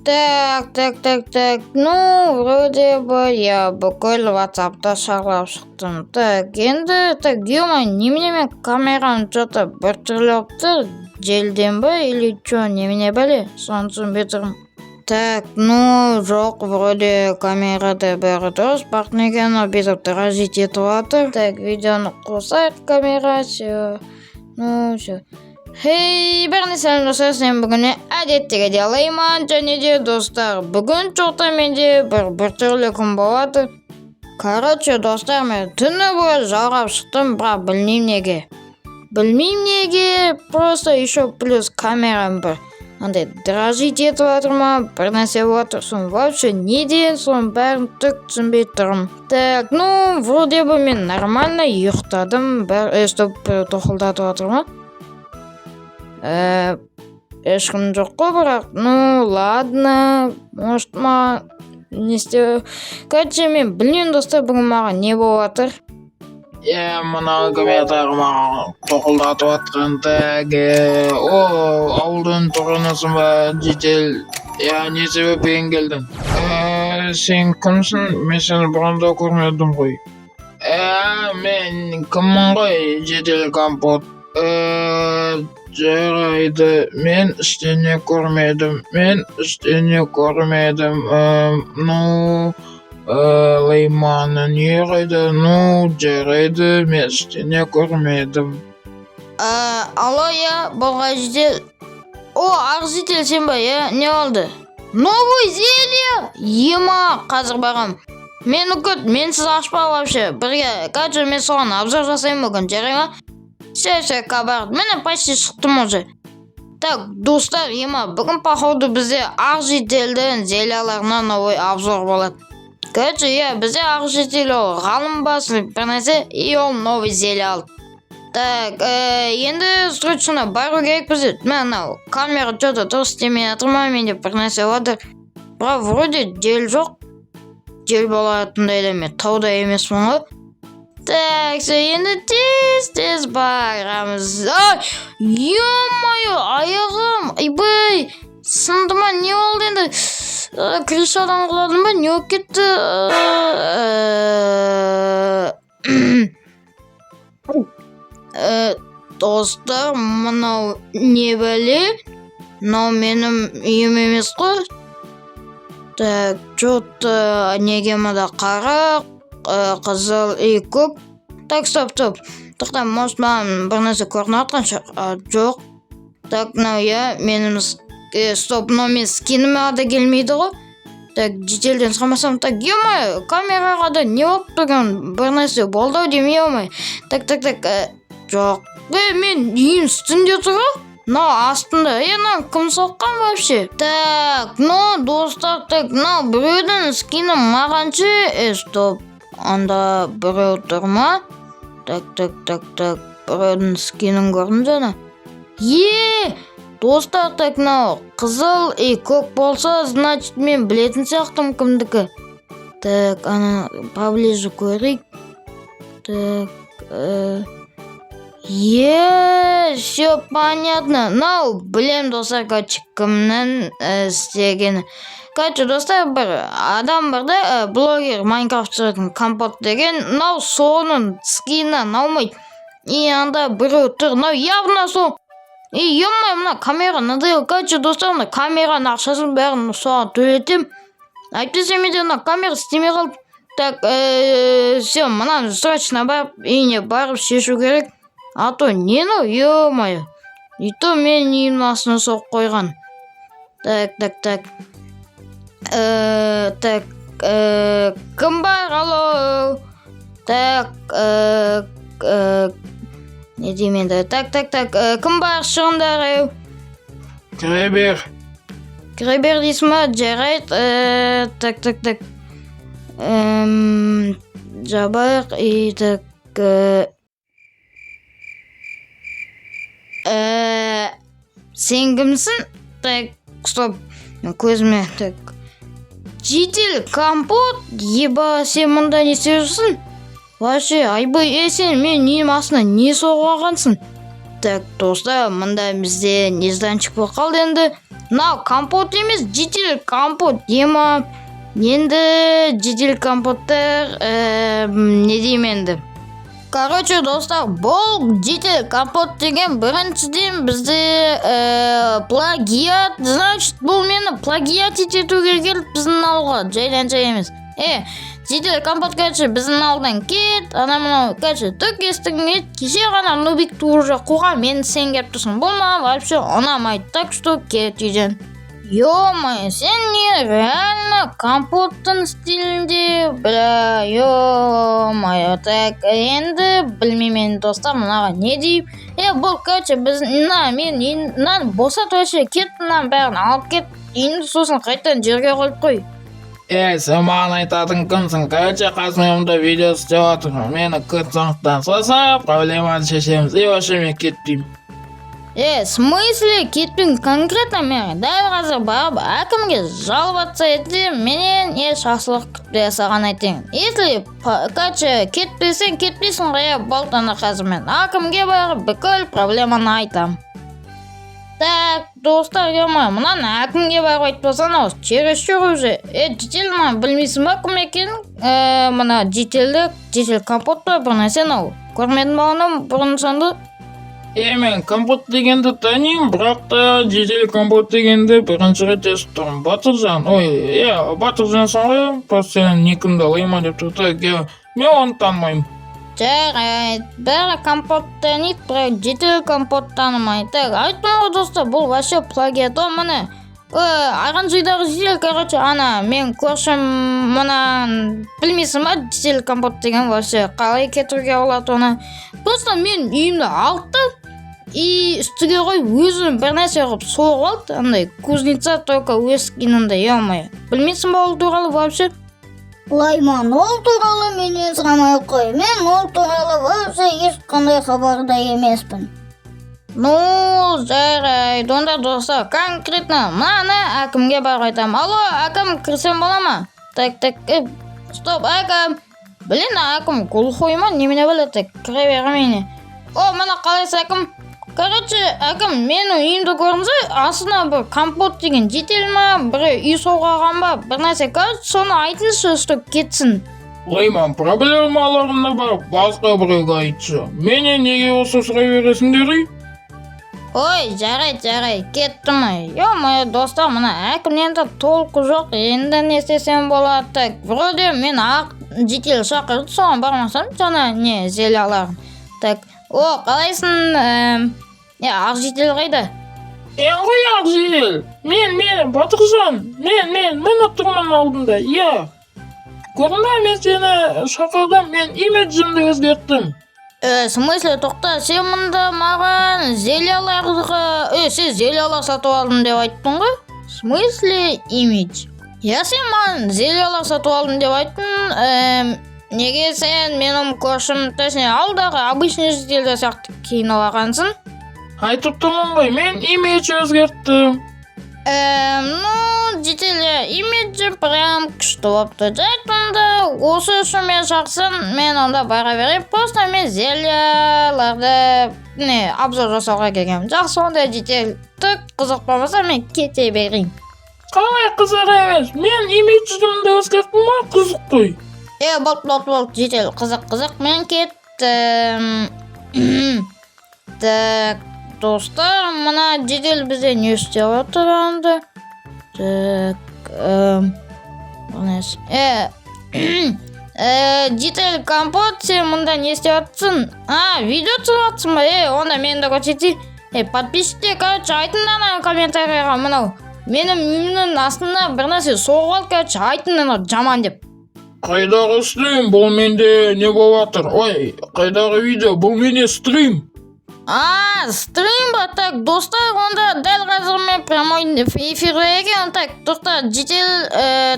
Так. Ну, вроде бы я бүкіл WhatsApp'та шарлап шықтым. Так, енді, ё-мо, неменеме камерам что-то біртүрлі болып тұр. Желден ба или чё, немене бәле? Соны түсінбей тұрмын. Так, ну, жоқ, вроде камерада бәрі дұрыс. Бірақ неге анау бүйтіп дрожить етіп жатыр. Так, видеоны қосайық камера, всё. Ну, всё. Хей, бәріне сәлем достар, мен бүгін әдеттегі делаймын, және де достар, бүгін жоқта менде бір түрлі күн болады. Короче, достар, мен түні бойы жалғап шықтым, бірақ білмеймін неге, просто еще плюс камерам бір андай дрожить етіп жатыр ма, бір нәрсе болып жатыр, соны вообще неден, соның бәрін түк түсінбей тұрмын. Так, ну, вроде бы мен нормально ұйықтадым, өстіп тоқылдатып жатыр ма? Ешкім жоқ қой, бірақ, ну, ладно, может, не істеу. Короче, мен білмеймін достар, бүгін маған не болып жатыр. Мына комментарий маған тоқылдатып жатқан. Так, ауылдан тұрғанысың ба, жедел, не себеппен келдің? Сен кімсің? Мен сені бұрында көрмедім ғой. Мен кіммін ғой, жедел компот. Жарайды, мен іштене көрмедім. Ну, Лайманы не қайда? Ну, жарайды, мен іштене көрмедім. Алло, болға жедел. Ақ жедел сен ба, не oldu? Новый зелье? Ема, қазір бағам. Мені күт, менсіз ашпа вообще. Бірге, короче, мен соған обзор жасаймын бүгін, жарай ма? Все, кабард. Мен почти шықтым уже. Так, достар, бүгін походу бізде ақ жеделдің зельяларына новый обзор болады. Короче, бізде ақ жедел ол ғалым басылы бір нәрсе, и ол новый зелье алды. Так, енді срочно бару керек бізде. Мен камера что-то дұрыс істемей жатыр ма, менде бір нәрсе отыр. Бірақ вроде жел жоқ. Жел болатындай да мен тауда емеспін ғой. Так, енді тез барамыз. Ё-моё, аяғым, айбай, сынды ма, не болды енді? Крышадан құладым ба, не болып кетті? Достар, мынау не бәле? Мынау менің үйім емес қой. Так, что-то неге мында қара, қызыл и көк. Так, стоп. Тоқта, может, маған бір нәрсе көрініп жатқан шығар? Жоқ. Так, менің стоп, но мен скиніме ада келмейді ғой. Так, жеделден сұрамасам. Так, ё-моё, камераға да не болып тұрған бір нәрсе болды-ау деймін, ё-моё. Так, жоқ. Мен үйім үстінде тұр ғой. Астында, кім соққан вообще? Так, достар, біреудің скині маған ше? Стоп, анда біреу тұр ма? Так, біреудің скинін көрдім жана. Достар, қызыл и көк болса, значит, мен білетін сияқтым кімдікі. Так, ана поближе көрейік. Так, все понятно. Білем достар, кімнің істегені. Короче, достар, бір адам бірді, блогер Майнкрафт түсіретін компот деген, соның скинінен алмайды. И анда біреу тұр, явно сол. Ё-моё, мына камера надоел. Короче, достар, мына камераның ақшасын бәрін соған төлетем. Әйтпесе менде мына камера істемей қалды. Так, все, мынаны срочно барып, үйіне барып шешу керек. А то не, ё-моё. И то мен үйімнің астына соғып қойған. Так. Кім бар, алло? Так, не деймін енді? Так, кім бар, шығындар? Кіре бер дейсің ма? Жарайды. Так. Жабайық, и так... Сен кімсің? Так, стоп, көзіме, так. Жедел компот, еба, сен мұнда не істеп Вообще, айбай, сен мен үйім астына не соғып алғансың? Так, достар, мұнда бізде нежданчик болып қалды енді. мынау компот емес, жедел компот ема. Енді жедел компоттар не деймін енді. Короче, достар, бұл жедел компот деген біріншіден бізде плагиат, значит, бұл мені плагиат етуге келіп біздің ауылға, жайдан жай емес. Жедел компот, короче, біздің ауылдан кет, ана мынау, короче, түк естігіңе, кеше ғана Нубикті уже қуған, мені сен кеп тұрсың, бұл маған вообще ұнамайды, так что кет үйден. Ё-моё, сен не реально компоттың стилінде, бля, ё-моё, так, енді білмеймін достар, мынаға не дейм. Бұл, короче, біз, мен босат вообще кет, бәрін алып кет, енді сосын қайтадан жерге қойып қой. Сен маған айтатын кімсің? Короче, қасымда видео істеп отырмын. Мені күтсаңықтан соса, проблеманы шешеміз. Вообще мен кетпеймін. В смысле кетпейін? Конкретно мен дәл қазір барып әкімге жаловаться етсем, менен шақсылық күтпей саған айтайын. Если, короче, кетпейсің ғой, болтаны қазір мен әкімге барып бүкіл проблеманы айтам. Так, достар, мынаны әкімге барып айтпасан, чересчур уже. Жедел білмейсің ба кім екенін? Мына жедел компот па бір нәрсе ау. Көрмедім ба оны бұрын сонды? Мен компот дегенді танимын, бірақ та жедел компот дегенді бірінші рет естіп тұрмын. Батыржан, Батыржансың ғой, просто сенің никіңді алайма деп тұрды. Мен оны танымаймын. Жарайды, бәрі компот таниды, бірақ жедел компот танымайды. Так, айттым ғой достар, бұл вообще плагиат. Міне, Аранжидағы жедел, короче, ана мен көршім мұна білмейсің ба, жедел компот деген вообще қалай кетуге болады оны. Просто мен үйімді алды и үстіге қой өзім бір нәрсе қылып соғып алды, андай кузница только өскенінде, ё-моё. Білмейсің ба ол туралы вообще? Лайман, ол туралы менен сұрамай қой. Мен ол туралы вообще ешқандай хабарда емеспін. Жарайды, онда достар, конкретно мынаны әкімге барып айтам. Алло, әкім, кірсем бола ма? Так, стоп, әкім. Блин, әкім глухой ма? Немене біледі, кіре бермейіне. Мына қалайсы әкім? Короче, әкім, менің үйімді көрінсе, астына бір компот деген жетел ма, бір үй соғаған ба, бір нәрсе, короче, соны айтыңызшы, что кетсін. Лайман, проблемаларында бар, басқа біреуге айтшы. Менен неге осы сұрай бересіңдер? Жарайды, кеттім. Ё-моё, достар, мына әкімнен де толқы жоқ, енді не істесем болады. Так, вроде мен ақ жетел шақырды, соған бармасам, жаңа не зеляларын. Так, қалайсың? Ақ жетел қайда? Ғой ақ жетел. Мен, Батыржан, мен отырмын алдында, Көрінді, мен сені шақырдым, мен имиджімді өзгерттім. В смысле, тоқта, сен мұнда маған зеляларға... сен зелялар сатып алдым деп айттың ғой? В смысле, имидж? Сен маған зелялар сатып алдым деп айттың. Неге сен менің көршім, тәсіне алдағы обычный жителді сияқты кейін алғансың? Айтып тұрмын ғой, мен имидж өзгерттім. Жителі имиджі прям күшті болыпты. Жайтында осы үшін мен шақсын, мен онда бара берейін. Просто мен зеляларды обзор жасауға келгем. Жақсы, онда жителі түк қызық болмаса мен кете берейін. Қалай қызық емес? Мен имиджімді өзгерттім ма, қызық қой. Болды, жителі қызық, мен кеттім. Так, достар, мына жедел бізде не істеп отырғанды? Так, жедел компот, сен мұнда не істеп отырсың? Видео түсіріп отырсың ба? Онда мен де көрсетейін. Подписчиктер, короче, айтыңдар комментарияға мынау. Менің үйімнің астында бір нәрсе соғып алды, короче, айтыңдар жаман деп. Қайдағы стрим? Бұл менде не болып жатыр? Қайдағы видео? Бұл менде стрим. Стрим ба? Так, достар, онда дәл қазір мен прямой эфирде екен. Так, тоқта, жедел...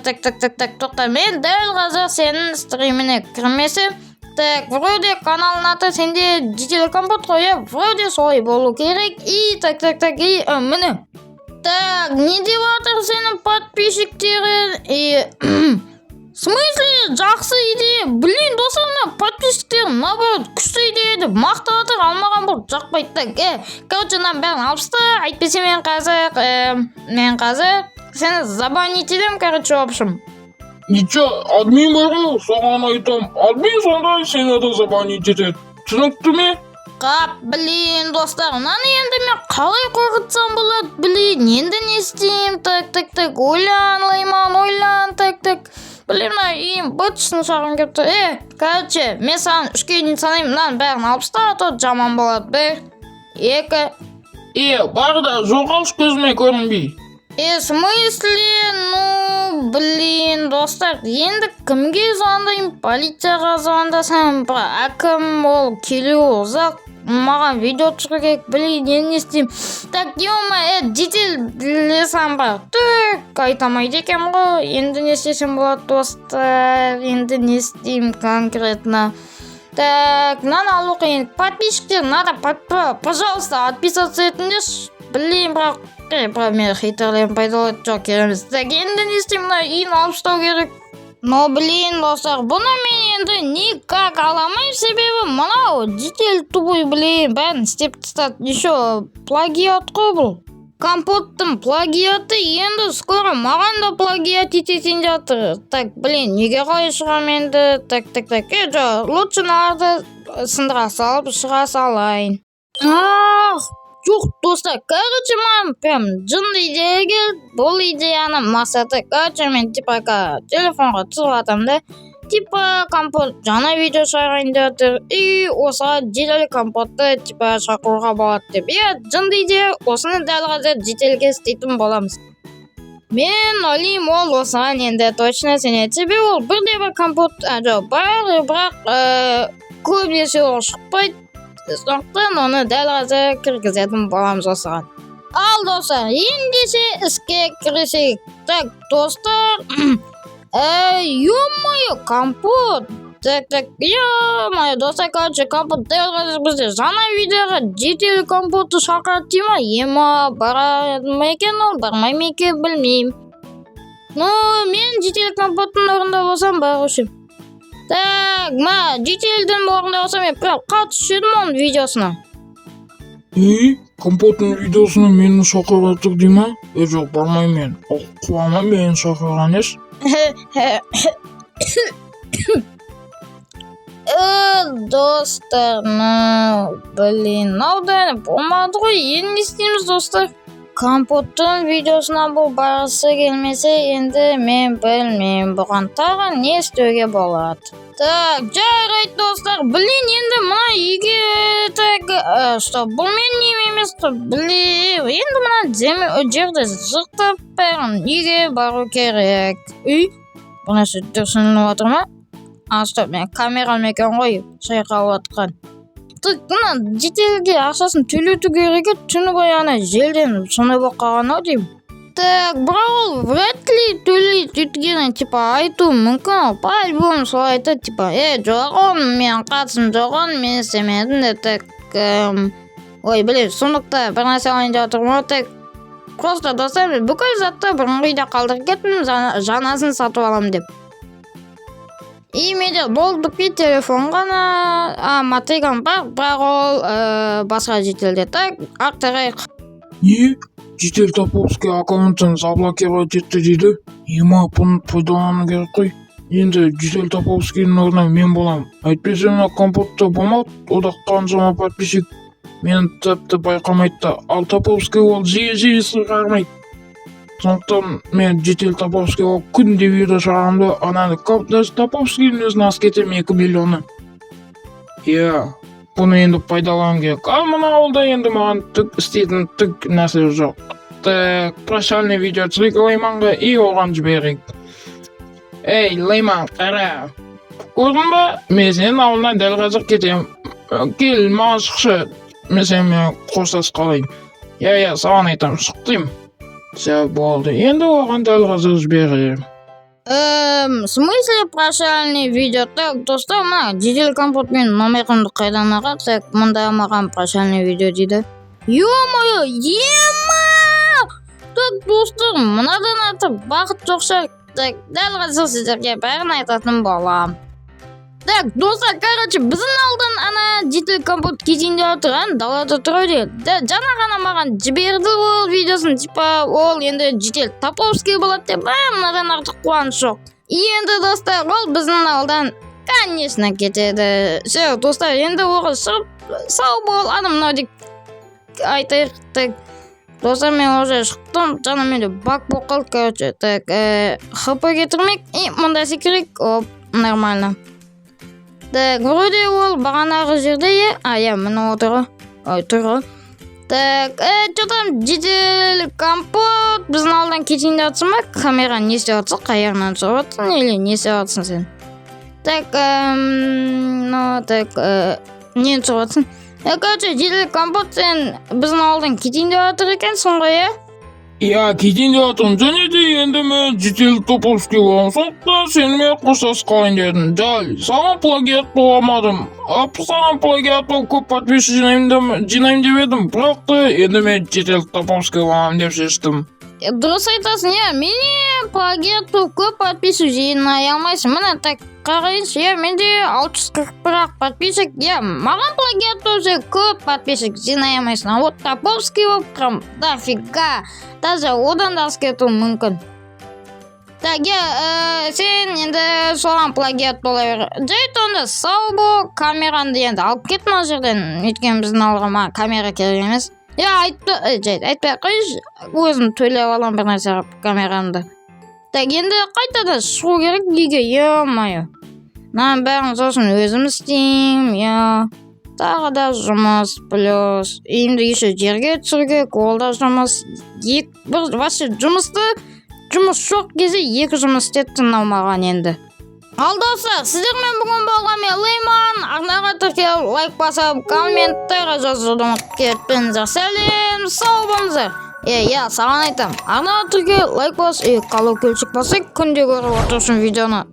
тоқта, мен дәл қазір сенің стриміне кірмесем. Так, вроде каналын аты сенде жедел компот қой, вроде солай болу керек. И, и, міне. Так, не деп жатыр сенің подписчиктерін? И... В смысле жақсы идея? Блин, достар, мына подписчиктер наоборот күшті идея деп мақтап жатыр, алмаған бұл жақпайды да. Короче, мына бәрін алып таста, әйтпесе мен қазір сені забанить етем, короче, в общем. Ничего, админ бар ғой, соған айтам. Админ сонда сені де забанить етеді. Түсінікті ме? Блин, достар, мынаны енді мен қалай қорқытсам болады? Блин, енді не істеймін? Так, ойлан, так. Блин, мына үйім бытшысын шағын кетті. Короче, мен саған 3-ке дейін санаймын, мынаны бәрін алып таста, то жаман болады. 1, 2. Бар да, жоғалшы көзіме көрінбей. В смысле? Блин, достар, енді кімге звондаймын? Полицияға звондасам, әкім ол келуі ұзақ. Маған видео түсіру керек, блин, енді не істеймін? Так, детель білесам ба? Түк, айтамайды екем ғой. Енді не істесем болады, достар? Енді не істеймін конкретно? Так, мынаны алу қиын. Подписчиктер, надо, пожалуйста, отписаться етіңдерші. Блин, бірақ мен хейтерлерін пайдаланып жоқ кереміз. Так, енді не істеймін? Мына үйін алып тастау керек. Блин, достар, бұны мен енді никак аламайм, себебі мынау детель тупой, блин, бәрін істеп тастады. Еще плагиат қой бұл. Компоттың плагиаты енді скоро маған да плагиат ететін жатыр. Так, блин, неге қалай шығам енді? Так. Лучше мыналарды сындыра салып шыға салайын. Жоқ, достар, короче, маған прям жынды идея келді. Бұл идеяның мақсаты, короче, мен телефонға түсіріп атам да, компот жаңа видео шығарайын деп жатыр. И осыға жедел компотты шақыруға болады деп. Жынды идея, осыны дәл қазір жеделге істейтін боламыз. Мен ойлаймын, ол осыған енді точно сенеді. Себебі ол бірде-бір компот бар, бірақ көбінесе ол шықпайды. Сондықтан оны дәл қазір кіргізетін боламыз осыған. Ал достар, ендеше іске кірісейік. Так, достар, ё-моё, компот. Так, ё-моё, достар, короче, компот дәл қазір бізде жаңа видеоға жетелі компотты шақырады дей ма? Ема, барады ма екен ол, бармай ма екен, білмеймін. Мен жетелі компоттың орында болсам барушы. Так, жетелдің орында болсам мен прям қатысып едім оның видеосына. Компоттың видеосына мені шақырып дей ма? Жоқ, бармайм мен. Қуама мені шақырған еш. Достар, блин, да болмады ғой, енді не істейміз, достар? Компоттың видеосына бұл барысы келмесе, енді мен білмеймін, бұған тағы не істеуге болады. Так, жарайды, достар, блин, енді мына үйге, бұл мен нем емес, блин, енді мына жерді жықтап бәрін үйге бару керек. Бұны дұрсынып отыр ма? Мен камерам екен ғой, шайқалып отқан. Мына жетелге ақшасын төлету керек, түні бойы желден сондай болып қалған деймін. Так, бірақ ол вряд ли төлейді, өйткені айту мүмкін, по-альбому солай айтады, жоғын, мен қатысым жоғын, мен істемедім де, так, блин, сондықта бір нәрсе алайын деп отырмын, так, просто достар, бүкіл затты бұрынғыда қалдырып кеттім, жаңасын сатып алам деп. Менде болды телефон ғана, матригам бар, бірақ ол басқа жетелде. Так, ақтарайық. Не? Жетел Топовский аккаунтын заблокировать етті дейді. Ема, бұны пайдалану керек қой. Енді Жетел Топовскийдің орнына мен болам. Әйтпесе мына компотта болмады, ода қаншама подписчик мені тіпті байқамайды. Ал Топовский ол жиі шығармайды. Сондықтан мен Жетел Топовский ол күнде видео шығарамды, ананы даже Топовскийдің өзін аз кетем 2 миллионы. Бұны енді пайдалану керек. Ал мына олда енді маған түк істейтін түк нәрсе жоқ. Так, прощальный видео түсірейік Лейманға и оған жіберейік. Лейман, қара. Көрдің ба? Мен сенің ауылына дәл қазір кетем. Кел, маған шықшы. Мен сенімен қоштасып қалайын. Саған айтам, шық деймін. Все болды. Енді оған дәл қазір жіберейім. В смысле прощальный видео? Так, достар, мына жедел компот мен номерімді қайдан ағады? Так, мұнда маған прощальный видео дейді. Ё-моё, ема! Так, достар, мынадан атып бақыт жоқ шығар. Так, дәл қазір сіздерге бәрін айтатын болам. Так, достар, короче, біздің алдан ана житель компот кезінде отырған далада тұр дейді. Жаңа ғана маған жіберді ол видеосын, типа ол енді житель Топовский болады деп, мынадан артық қуаныш жоқ. Енді достар, ол біздің алдан конечно кетеді. Все, достар, енді оғы шығып, сау бол, мынау деп айтайық. Так, достар, мен уже шықтым, жаңа менде бак болып қалды, короче. Так, хп кетірмек, и мында секірек, оп, нормально. Так, вроде ол бағанағы жерде, міне отырғы. Ой, тұрғы. Так, что там, житель компот, біздің алдан кетейін деп жатсың ба? Камера не істеп жатсың? Қайырынан шығып жатсың, или не істеп жатсың сен? Так, нені шығып жатсың? Короче, житель компот, сен біздің алдан кетейін деп жатыр екенсің ғой, Иә, кетейін деп жатырмын. Және де енді мен житель Топовский боламын. Сондықтан сенімен қоштасып қалайын дедім. Жай, саған плагиат боламадым. Саған плагиат болып көп подписчик жинаймын деп едім. Бірақ та енді мен житель Топовский боламын деп шештім. Дұрыс айтасың, мене плагиат болып көп подписчик жинай алмайсың. Міне, так, қарайыншы, менде 641 подписчик, маған плагиат болса көп подписчик жинай алмайсың. А вот Топовский болып тұрам, дофига, даже одан да асып кетуі мүмкін. Так, сен енді соған плагиат бола бер. Жайт онда сау бол, камеранды енді алып кет мына жерден, өйткені біздің алға камера керек емес. Айтпай қойшы, өзім төлеп алам бір нәрсе камерамды. Так, енді қайтадан шығу керек үйге, е-мое. Бәрін сосын өзім істеймін, тағы да жұмыс, плюс. Үйімді еще жерге түсірге, ол да жұмыс. Вообще жұмыс жоқ кезде екі жұмыс істеттің алмаған енді. Ал достар, сіздермен бүгін болған мен Лейман. Арнаға тіркеліп, лайк басып, комменттер жазуды ұмытып кетпеңіздер. Сәлем, сау болыңыздар. Саған айтам. Арнаға тіркеліп, лайк басып, қалу көлшік басып, күнде көріп отырсын видеоны.